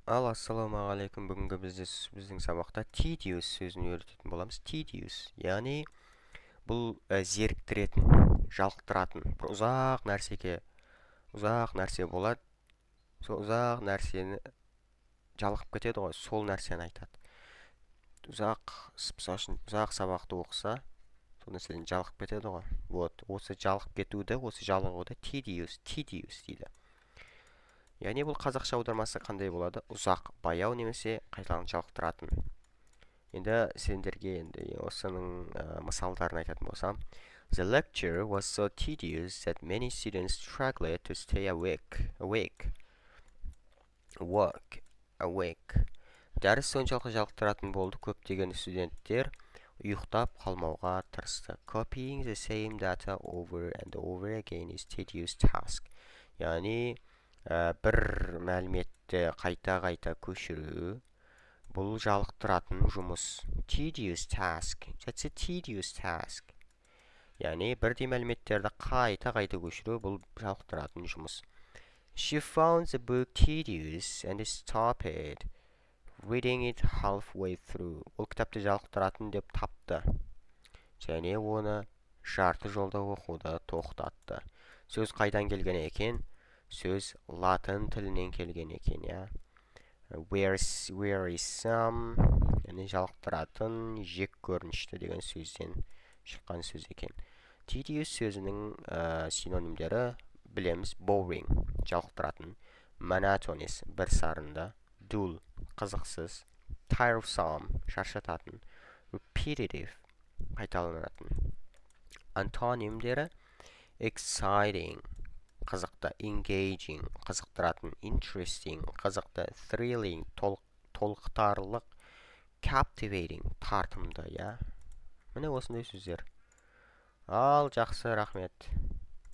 Ассалаумағалейкум. Бүгінгі біздің сабақта tedious сөзін үйрететін боламыз. Tedious, яғни бұл зеріктіретін, жалықтыратын, бір ұзақ нәрсе болады. Сол ұзақ нәрсені жалығып кетеді ғой, сол нәрсені айтады. Ұзақ сабақты оқыса, сол нәрседен жалығып кетеді ғой. Вот, осы жалығып кетуді, осы жалығуды tedious дейді. Яғни бұл қазақша аудармасы қандай болады? Ұзақ, баяу немесе қайталанып жалықтыратын. Енді сендерге осының мысалдарын айтатын болсам. The lecture was so tedious that many students struggled to stay awake. Дәріс соншалықты жалықтыратын болды, көптеген студенттер ұйықтап қалмауға тырысты. Copying the same data over and over again is tedious task. Яғни бір мәліметті қайта көшіру, бұл жалықтыратын жұмыс. Tedious task. That's a tedious task. Яғни бірдей мәліметтерді қайта көшіру, бұл жалықтыратын жұмыс. She found the book tedious and stopped reading it halfway through. Ол кітапты жалықтыратын деп тапты. Және оны жарты жолда оқуды тоқтатты. Сөз қайдан келген екен? Сөз латын тілінен келген екен, я. Wearisome, яғни жалықтыратын, жек көрінішті деген сөзден шыққан сөз екен. Tedious сөзінің синонимдері білеміз. Boring, жалықтыратын. Monotonous, бір сарында. Dull, қызықсыз. Tiresome, шаршататын. Repetitive, қайталанатын. Антонимдері exciting, қызықты. Engaging, қызықтыратын. Interesting, қызықты. Thrilling, толықтарлық. Captivating, тартымды, я. Міне осындай сөздер. Ал, жақсы, рахмет.